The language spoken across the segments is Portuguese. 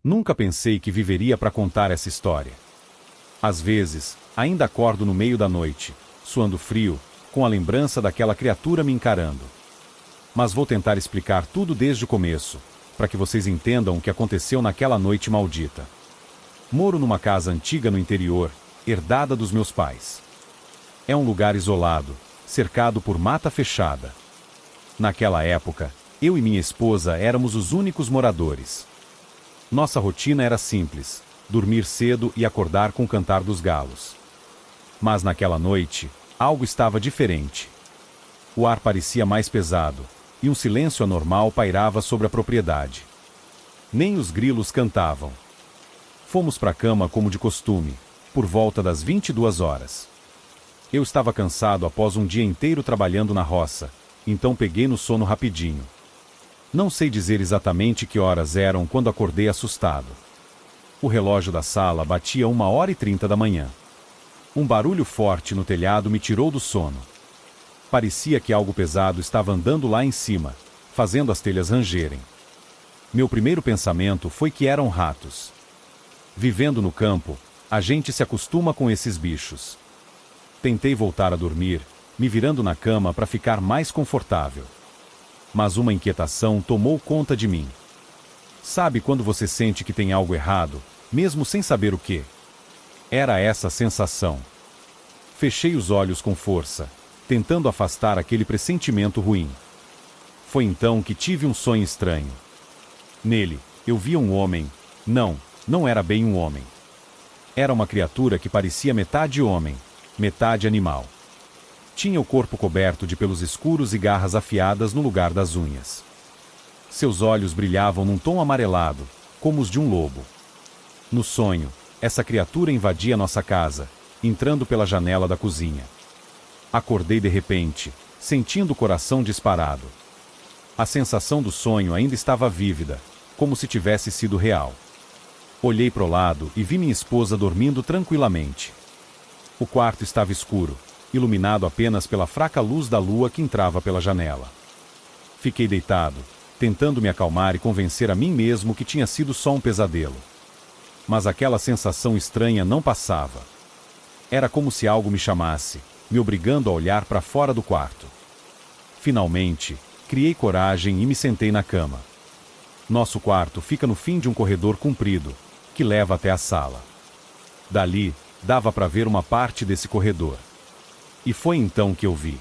Nunca pensei que viveria para contar essa história. Às vezes, ainda acordo no meio da noite, suando frio, com a lembrança daquela criatura me encarando. Mas vou tentar explicar tudo desde o começo, para que vocês entendam o que aconteceu naquela noite maldita. Moro numa casa antiga no interior, herdada dos meus pais. É um lugar isolado, cercado por mata fechada. Naquela época, eu e minha esposa éramos os únicos moradores. Nossa rotina era simples: dormir cedo e acordar com o cantar dos galos. Mas naquela noite, algo estava diferente. O ar parecia mais pesado, e um silêncio anormal pairava sobre a propriedade. Nem os grilos cantavam. Fomos para a cama como de costume, por volta das 22 horas. Eu estava cansado após um dia inteiro trabalhando na roça, então peguei no sono rapidinho. Não sei dizer exatamente que horas eram quando acordei assustado. O relógio da sala batia 1h30 da manhã. Um barulho forte no telhado me tirou do sono. Parecia que algo pesado estava andando lá em cima, fazendo as telhas rangerem. Meu primeiro pensamento foi que eram ratos. Vivendo no campo, a gente se acostuma com esses bichos. Tentei voltar a dormir, me virando na cama para ficar mais confortável. Mas uma inquietação tomou conta de mim. Sabe quando você sente que tem algo errado, mesmo sem saber o que? Era essa a sensação. Fechei os olhos com força, tentando afastar aquele pressentimento ruim. Foi então que tive um sonho estranho. Nele, eu via um homem. Não era bem um homem. Era uma criatura que parecia metade homem, metade animal. Tinha o corpo coberto de pelos escuros e garras afiadas no lugar das unhas. Seus olhos brilhavam num tom amarelado, como os de um lobo. No sonho, essa criatura invadia nossa casa, entrando pela janela da cozinha. Acordei de repente, sentindo o coração disparado. A sensação do sonho ainda estava vívida, como se tivesse sido real. Olhei para o lado e vi minha esposa dormindo tranquilamente. O quarto estava escuro, iluminado apenas pela fraca luz da lua que entrava pela janela. Fiquei deitado, tentando me acalmar e convencer a mim mesmo que tinha sido só um pesadelo. Mas aquela sensação estranha não passava. Era como se algo me chamasse, me obrigando a olhar para fora do quarto. Finalmente, criei coragem e me sentei na cama. Nosso quarto fica no fim de um corredor comprido, que leva até a sala. Dali, dava para ver uma parte desse corredor. E foi então que eu vi.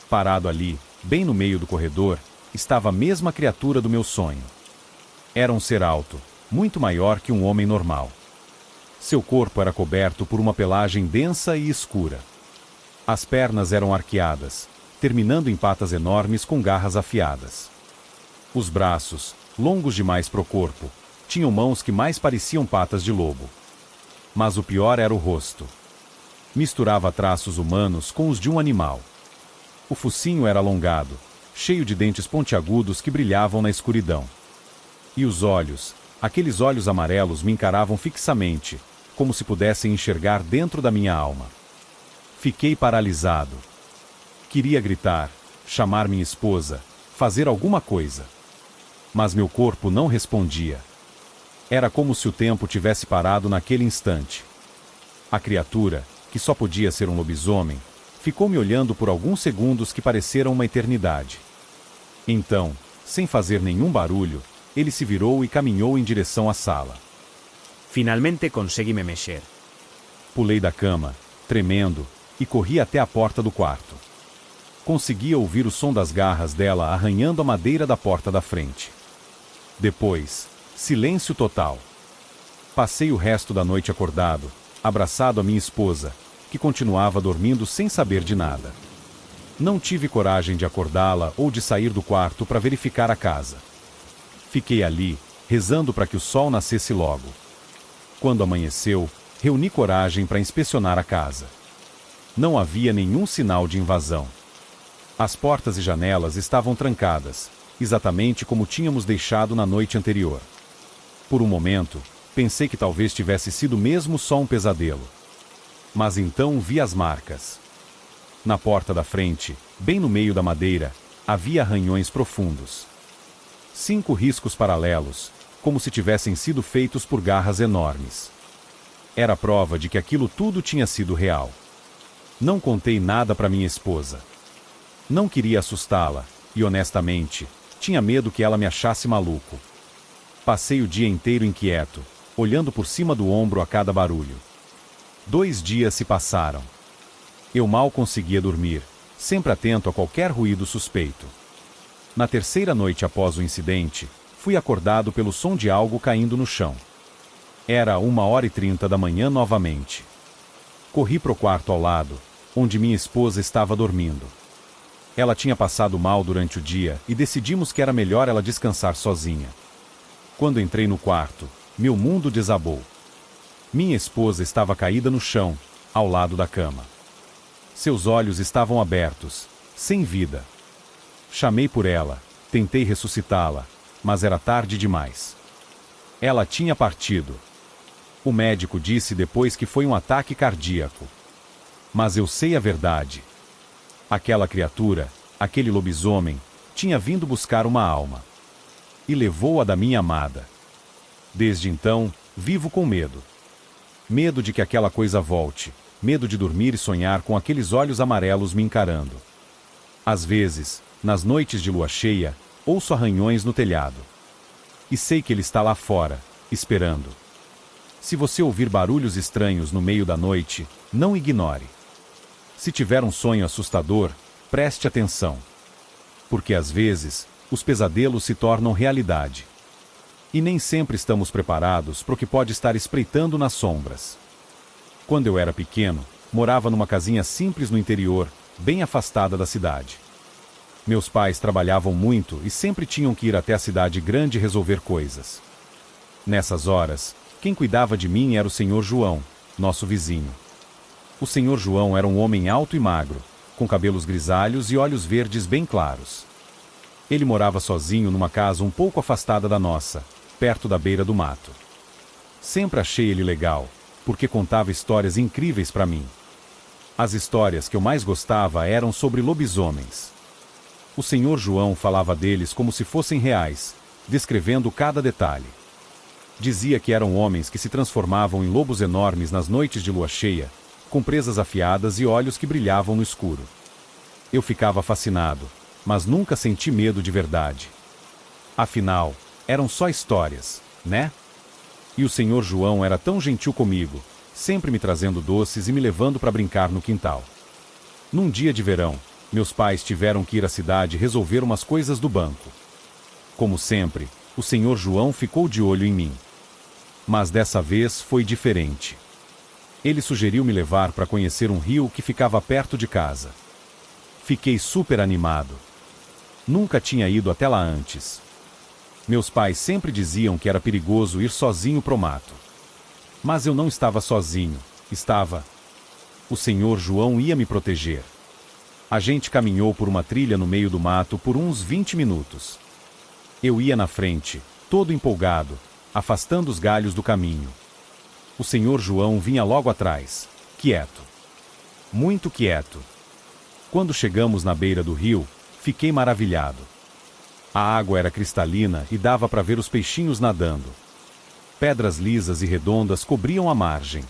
Parado ali, bem no meio do corredor, estava a mesma criatura do meu sonho. Era um ser alto, muito maior que um homem normal. Seu corpo era coberto por uma pelagem densa e escura. As pernas eram arqueadas, terminando em patas enormes com garras afiadas. Os braços, longos demais para o corpo, tinham mãos que mais pareciam patas de lobo. Mas o pior era o rosto. Misturava traços humanos com os de um animal. O focinho era alongado, cheio de dentes pontiagudos que brilhavam na escuridão. E os olhos, aqueles olhos amarelos me encaravam fixamente, como se pudessem enxergar dentro da minha alma. Fiquei paralisado. Queria gritar, chamar minha esposa, fazer alguma coisa. Mas meu corpo não respondia. Era como se o tempo tivesse parado naquele instante. A criatura, que só podia ser um lobisomem, ficou me olhando por alguns segundos que pareceram uma eternidade. Então, sem fazer nenhum barulho, ele se virou e caminhou em direção à sala. Finalmente consegui me mexer. Pulei da cama, tremendo, e corri até a porta do quarto. Conseguia ouvir o som das garras dela arranhando a madeira da porta da frente. Depois, silêncio total. Passei o resto da noite acordado, abraçado a minha esposa, que continuava dormindo sem saber de nada. Não tive coragem de acordá-la ou de sair do quarto para verificar a casa. Fiquei ali, rezando para que o sol nascesse logo. Quando amanheceu, reuni coragem para inspecionar a casa. Não havia nenhum sinal de invasão. As portas e janelas estavam trancadas, exatamente como tínhamos deixado na noite anterior. Por um momento, pensei que talvez tivesse sido mesmo só um pesadelo. Mas então vi as marcas. Na porta da frente, bem no meio da madeira, havia arranhões profundos. 5 riscos paralelos, como se tivessem sido feitos por garras enormes. Era prova de que aquilo tudo tinha sido real. Não contei nada para minha esposa. Não queria assustá-la, e honestamente, tinha medo que ela me achasse maluco. Passei o dia inteiro inquieto, olhando por cima do ombro a cada barulho. 2 dias se passaram. Eu mal conseguia dormir, sempre atento a qualquer ruído suspeito. Na terceira noite após o incidente, fui acordado pelo som de algo caindo no chão. Era 1h30 da manhã novamente. Corri para o quarto ao lado, onde minha esposa estava dormindo. Ela tinha passado mal durante o dia e decidimos que era melhor ela descansar sozinha. Quando entrei no quarto, meu mundo desabou. Minha esposa estava caída no chão, ao lado da cama. Seus olhos estavam abertos, sem vida. Chamei por ela, tentei ressuscitá-la, mas era tarde demais. Ela tinha partido. O médico disse depois que foi um ataque cardíaco. Mas eu sei a verdade. Aquela criatura, aquele lobisomem, tinha vindo buscar uma alma. E levou-a da minha amada. Desde então, vivo com medo. Medo de que aquela coisa volte. Medo de dormir e sonhar com aqueles olhos amarelos me encarando. Às vezes, nas noites de lua cheia, ouço arranhões no telhado. E sei que ele está lá fora, esperando. Se você ouvir barulhos estranhos no meio da noite, não ignore. Se tiver um sonho assustador, preste atenção. Porque às vezes, os pesadelos se tornam realidade. E nem sempre estamos preparados para o que pode estar espreitando nas sombras. Quando eu era pequeno, morava numa casinha simples no interior, bem afastada da cidade. Meus pais trabalhavam muito e sempre tinham que ir até a cidade grande resolver coisas. Nessas horas, quem cuidava de mim era o Senhor João, nosso vizinho. O Senhor João era um homem alto e magro, com cabelos grisalhos e olhos verdes bem claros. Ele morava sozinho numa casa um pouco afastada da nossa, perto da beira do mato. Sempre achei ele legal, porque contava histórias incríveis para mim. As histórias que eu mais gostava eram sobre lobisomens. O Senhor João falava deles como se fossem reais, descrevendo cada detalhe. Dizia que eram homens que se transformavam em lobos enormes nas noites de lua cheia, com presas afiadas e olhos que brilhavam no escuro. Eu ficava fascinado, mas nunca senti medo de verdade. Afinal, eram só histórias, né? E o Senhor João era tão gentil comigo, sempre me trazendo doces e me levando para brincar no quintal. Num dia de verão, meus pais tiveram que ir à cidade resolver umas coisas do banco. Como sempre, o Senhor João ficou de olho em mim. Mas dessa vez foi diferente. Ele sugeriu me levar para conhecer um rio que ficava perto de casa. Fiquei super animado. Nunca tinha ido até lá antes. Meus pais sempre diziam que era perigoso ir sozinho pro mato. Mas eu não estava sozinho, estava... O Senhor João ia me proteger. A gente caminhou por uma trilha no meio do mato por uns 20 minutos. Eu ia na frente, todo empolgado, afastando os galhos do caminho. O Senhor João vinha logo atrás, quieto. Muito quieto. Quando chegamos na beira do rio, fiquei maravilhado. A água era cristalina e dava para ver os peixinhos nadando. Pedras lisas e redondas cobriam a margem.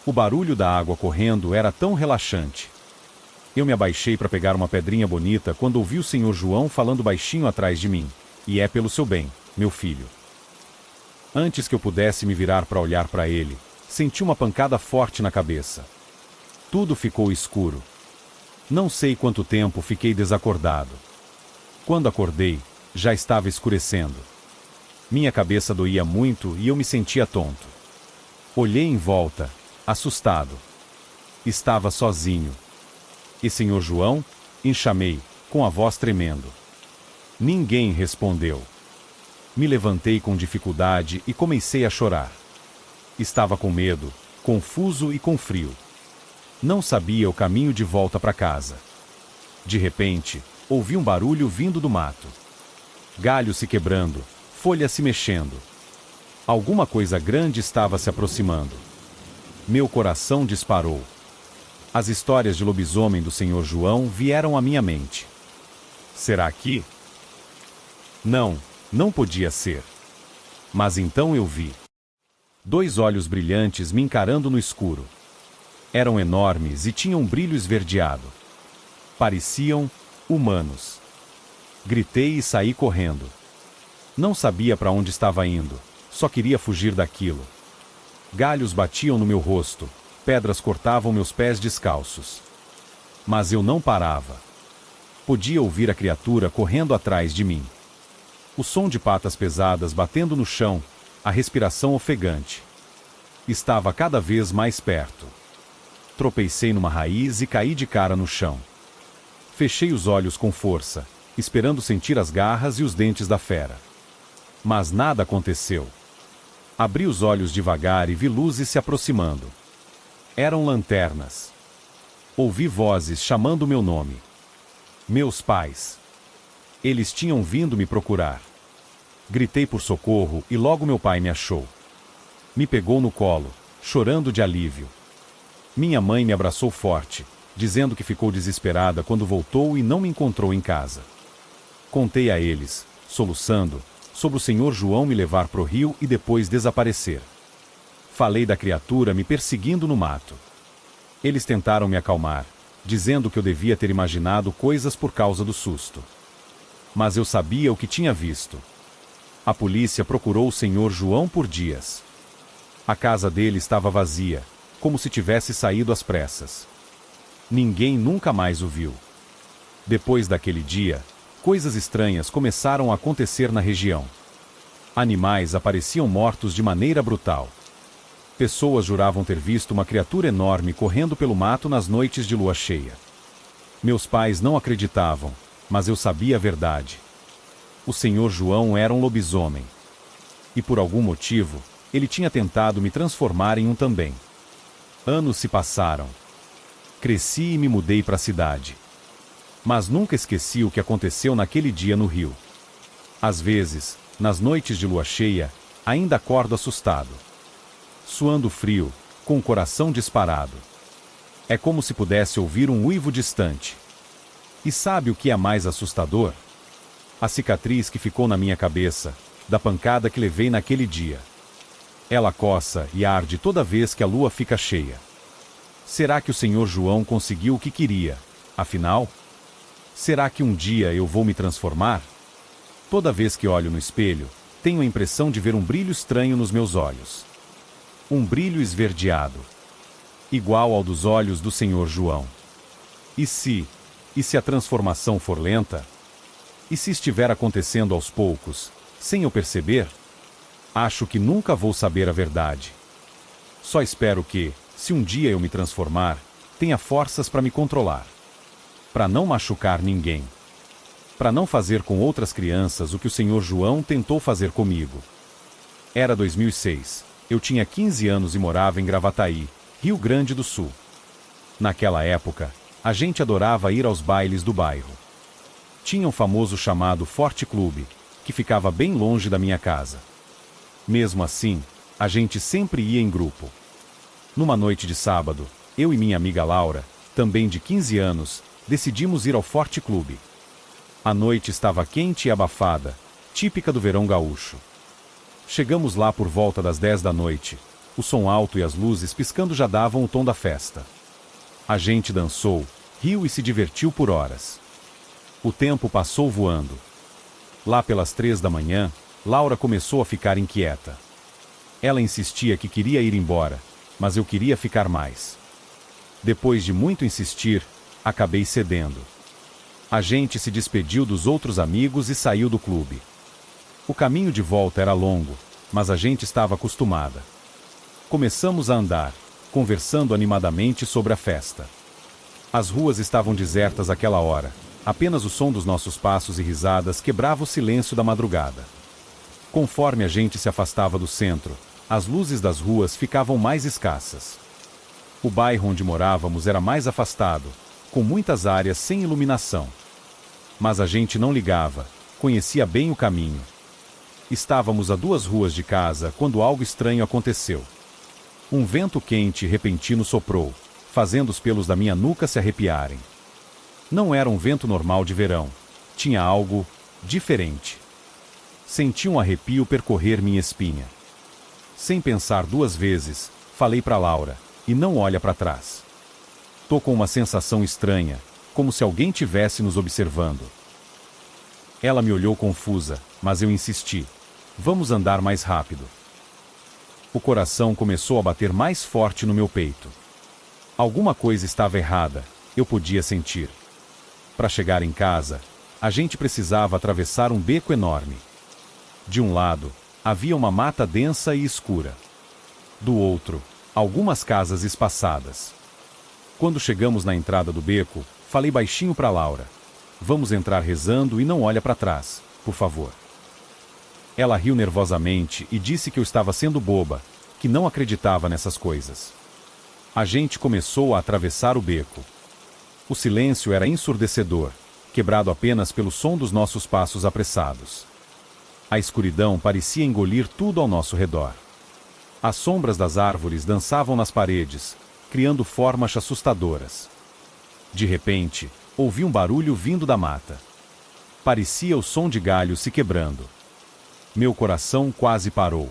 O barulho da água correndo era tão relaxante. Eu me abaixei para pegar uma pedrinha bonita quando ouvi o Senhor João falando baixinho atrás de mim. E é pelo seu bem, meu filho. Antes que eu pudesse me virar para olhar para ele, senti uma pancada forte na cabeça. Tudo ficou escuro. Não sei quanto tempo fiquei desacordado. Quando acordei, já estava escurecendo. Minha cabeça doía muito e eu me sentia tonto. Olhei em volta, assustado. Estava sozinho. E Senhor João? Chamei, com a voz tremendo. Ninguém respondeu. Me levantei com dificuldade e comecei a chorar. Estava com medo, confuso e com frio. Não sabia o caminho de volta para casa. De repente, ouvi um barulho vindo do mato. Galhos se quebrando, folhas se mexendo. Alguma coisa grande estava se aproximando. Meu coração disparou. As histórias de lobisomem do Senhor João vieram à minha mente. Será que? Não, não podia ser. Mas então eu vi 2 olhos brilhantes me encarando no escuro. Eram enormes e tinham um brilho esverdeado. Pareciam humanos. Gritei e saí correndo. Não sabia para onde estava indo, só queria fugir daquilo. Galhos batiam no meu rosto, pedras cortavam meus pés descalços. Mas eu não parava. Podia ouvir a criatura correndo atrás de mim. O som de patas pesadas batendo no chão, a respiração ofegante. Estava cada vez mais perto. Tropecei numa raiz e caí de cara no chão. Fechei os olhos com força, esperando sentir as garras e os dentes da fera. Mas nada aconteceu. Abri os olhos devagar e vi luzes se aproximando. Eram lanternas. Ouvi vozes chamando meu nome. Meus pais. Eles tinham vindo me procurar. Gritei por socorro e logo meu pai me achou. Me pegou no colo, chorando de alívio. Minha mãe me abraçou forte, dizendo que ficou desesperada quando voltou e não me encontrou em casa. Contei a eles, soluçando, sobre o Senhor João me levar pro rio e depois desaparecer. Falei da criatura me perseguindo no mato. Eles tentaram me acalmar, dizendo que eu devia ter imaginado coisas por causa do susto. Mas eu sabia o que tinha visto. A polícia procurou o Senhor João por dias. A casa dele estava vazia, como se tivesse saído às pressas. Ninguém nunca mais o viu. Depois daquele dia, coisas estranhas começaram a acontecer na região. Animais apareciam mortos de maneira brutal. Pessoas juravam ter visto uma criatura enorme correndo pelo mato nas noites de lua cheia. Meus pais não acreditavam, mas eu sabia a verdade. O Senhor João era um lobisomem. E por algum motivo, ele tinha tentado me transformar em um também. Anos se passaram. Cresci e me mudei para a cidade. Mas nunca esqueci o que aconteceu naquele dia no rio. Às vezes, nas noites de lua cheia, ainda acordo assustado. Suando frio, com o coração disparado. É como se pudesse ouvir um uivo distante. E sabe o que é mais assustador? A cicatriz que ficou na minha cabeça, da pancada que levei naquele dia. Ela coça e arde toda vez que a lua fica cheia. Será que o Senhor João conseguiu o que queria, afinal? Será que um dia eu vou me transformar? Toda vez que olho no espelho, tenho a impressão de ver um brilho estranho nos meus olhos. Um brilho esverdeado. Igual ao dos olhos do Senhor João. E se a transformação for lenta? E se estiver acontecendo aos poucos, sem eu perceber? Acho que nunca vou saber a verdade. Só espero que, se um dia eu me transformar, tenha forças para me controlar. Para não machucar ninguém. Para não fazer com outras crianças o que o Senhor João tentou fazer comigo. Era 2006. Eu tinha 15 anos e morava em Gravataí, Rio Grande do Sul. Naquela época, a gente adorava ir aos bailes do bairro. Tinha um famoso chamado Forte Clube, que ficava bem longe da minha casa. Mesmo assim, a gente sempre ia em grupo. Numa noite de sábado, eu e minha amiga Laura, também de 15 anos, decidimos ir ao Forte Clube. A noite estava quente e abafada, típica do verão gaúcho. Chegamos lá por volta das 10 da noite. O som alto e as luzes piscando já davam o tom da festa. A gente dançou, riu e se divertiu por horas. O tempo passou voando. Lá pelas 3 da manhã, Laura começou a ficar inquieta. Ela insistia que queria ir embora, mas eu queria ficar mais. Depois de muito insistir, acabei cedendo. A gente se despediu dos outros amigos e saiu do clube. O caminho de volta era longo, mas a gente estava acostumada. Começamos a andar, conversando animadamente sobre a festa. As ruas estavam desertas àquela hora. Apenas o som dos nossos passos e risadas quebrava o silêncio da madrugada. Conforme a gente se afastava do centro, as luzes das ruas ficavam mais escassas. O bairro onde morávamos era mais afastado, com muitas áreas sem iluminação. Mas a gente não ligava, conhecia bem o caminho. Estávamos a 2 ruas de casa quando algo estranho aconteceu. Um vento quente e repentino soprou, fazendo os pelos da minha nuca se arrepiarem. Não era um vento normal de verão. Tinha algo diferente. Senti um arrepio percorrer minha espinha. Sem pensar duas vezes, falei para Laura, e não olha para trás. Tô com uma sensação estranha, como se alguém tivesse nos observando. Ela me olhou confusa, mas eu insisti. Vamos andar mais rápido. O coração começou a bater mais forte no meu peito. Alguma coisa estava errada, eu podia sentir. Para chegar em casa, a gente precisava atravessar um beco enorme. De um lado, havia uma mata densa e escura. Do outro, algumas casas espaçadas. Quando chegamos na entrada do beco, falei baixinho para Laura. Vamos entrar rezando e não olha para trás, por favor. Ela riu nervosamente e disse que eu estava sendo boba, que não acreditava nessas coisas. A gente começou a atravessar o beco. O silêncio era ensurdecedor, quebrado apenas pelo som dos nossos passos apressados. A escuridão parecia engolir tudo ao nosso redor. As sombras das árvores dançavam nas paredes, criando formas assustadoras. De repente, ouvi um barulho vindo da mata. Parecia o som de galhos se quebrando. Meu coração quase parou.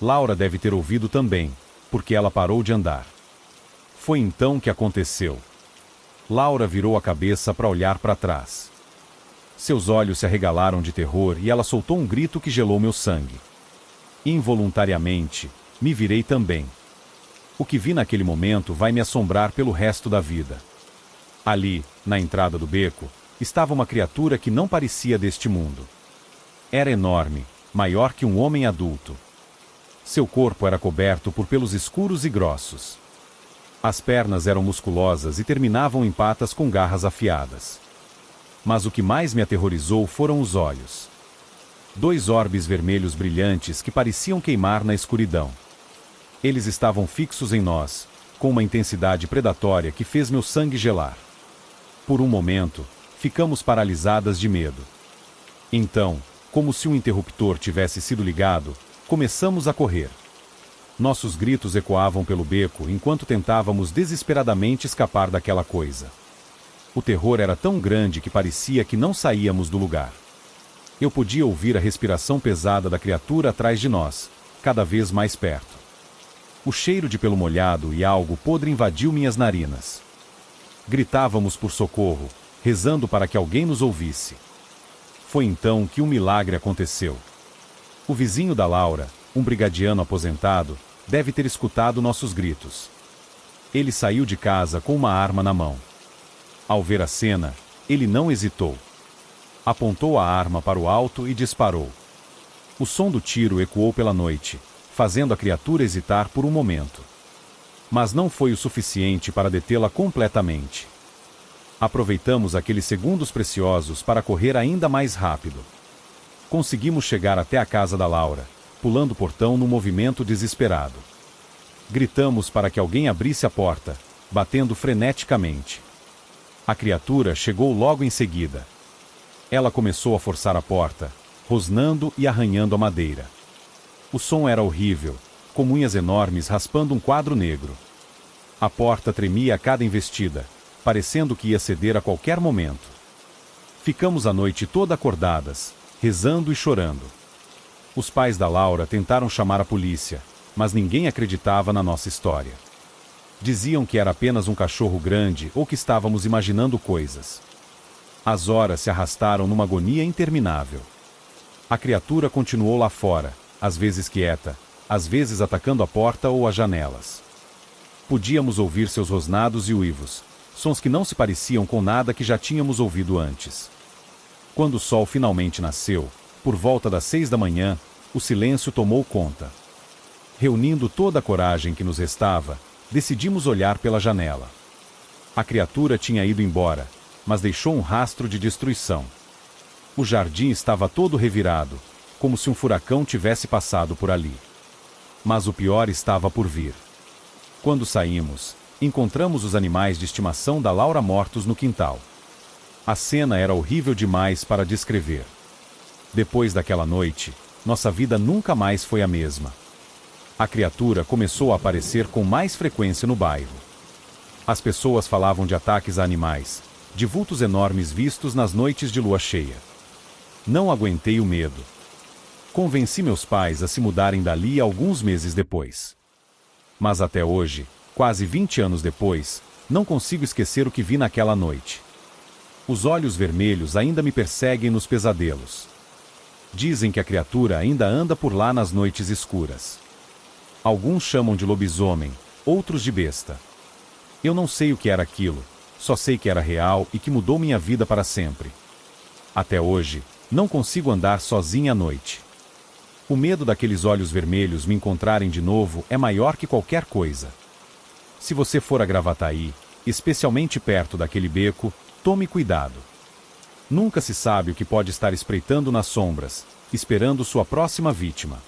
Laura deve ter ouvido também, porque ela parou de andar. Foi então que aconteceu. Laura virou a cabeça para olhar para trás. Seus olhos se arregalaram de terror e ela soltou um grito que gelou meu sangue. Involuntariamente, me virei também. O que vi naquele momento vai me assombrar pelo resto da vida. Ali, na entrada do beco, estava uma criatura que não parecia deste mundo. Era enorme, maior que um homem adulto. Seu corpo era coberto por pelos escuros e grossos. As pernas eram musculosas e terminavam em patas com garras afiadas. Mas o que mais me aterrorizou foram os olhos. 2 orbes vermelhos brilhantes que pareciam queimar na escuridão. Eles estavam fixos em nós, com uma intensidade predatória que fez meu sangue gelar. Por um momento, ficamos paralisadas de medo. Então, como se um interruptor tivesse sido ligado, começamos a correr. Nossos gritos ecoavam pelo beco enquanto tentávamos desesperadamente escapar daquela coisa. O terror era tão grande que parecia que não saíamos do lugar. Eu podia ouvir a respiração pesada da criatura atrás de nós, cada vez mais perto. O cheiro de pelo molhado e algo podre invadiu minhas narinas. Gritávamos por socorro, rezando para que alguém nos ouvisse. Foi então que um milagre aconteceu. O vizinho da Laura, um brigadiano aposentado, deve ter escutado nossos gritos. Ele saiu de casa com uma arma na mão. Ao ver a cena, ele não hesitou. Apontou a arma para o alto e disparou. O som do tiro ecoou pela noite, fazendo a criatura hesitar por um momento. Mas não foi o suficiente para detê-la completamente. Aproveitamos aqueles segundos preciosos para correr ainda mais rápido. Conseguimos chegar até a casa da Laura, pulando o portão num movimento desesperado. Gritamos para que alguém abrisse a porta, batendo freneticamente. A criatura chegou logo em seguida. Ela começou a forçar a porta, rosnando e arranhando a madeira. O som era horrível, com unhas enormes raspando um quadro negro. A porta tremia a cada investida, parecendo que ia ceder a qualquer momento. Ficamos a noite toda acordadas, rezando e chorando. Os pais da Laura tentaram chamar a polícia, mas ninguém acreditava na nossa história. Diziam que era apenas um cachorro grande ou que estávamos imaginando coisas. As horas se arrastaram numa agonia interminável. A criatura continuou lá fora, às vezes quieta, às vezes atacando a porta ou as janelas. Podíamos ouvir seus rosnados e uivos, sons que não se pareciam com nada que já tínhamos ouvido antes. Quando o sol finalmente nasceu, por volta das 6 da manhã, o silêncio tomou conta. Reunindo toda a coragem que nos restava, decidimos olhar pela janela. A criatura tinha ido embora, mas deixou um rastro de destruição. O jardim estava todo revirado, como se um furacão tivesse passado por ali. Mas o pior estava por vir. Quando saímos, encontramos os animais de estimação da Laura mortos no quintal. A cena era horrível demais para descrever. Depois daquela noite, nossa vida nunca mais foi a mesma. A criatura começou a aparecer com mais frequência no bairro. As pessoas falavam de ataques a animais, de vultos enormes vistos nas noites de lua cheia. Não aguentei o medo. Convenci meus pais a se mudarem dali alguns meses depois. Mas até hoje, quase 20 anos depois, não consigo esquecer o que vi naquela noite. Os olhos vermelhos ainda me perseguem nos pesadelos. Dizem que a criatura ainda anda por lá nas noites escuras. Alguns chamam de lobisomem, outros de besta. Eu não sei o que era aquilo, só sei que era real e que mudou minha vida para sempre. Até hoje, não consigo andar sozinha à noite. O medo daqueles olhos vermelhos me encontrarem de novo é maior que qualquer coisa. Se você for a Gravataí, especialmente perto daquele beco, tome cuidado. Nunca se sabe o que pode estar espreitando nas sombras, esperando sua próxima vítima.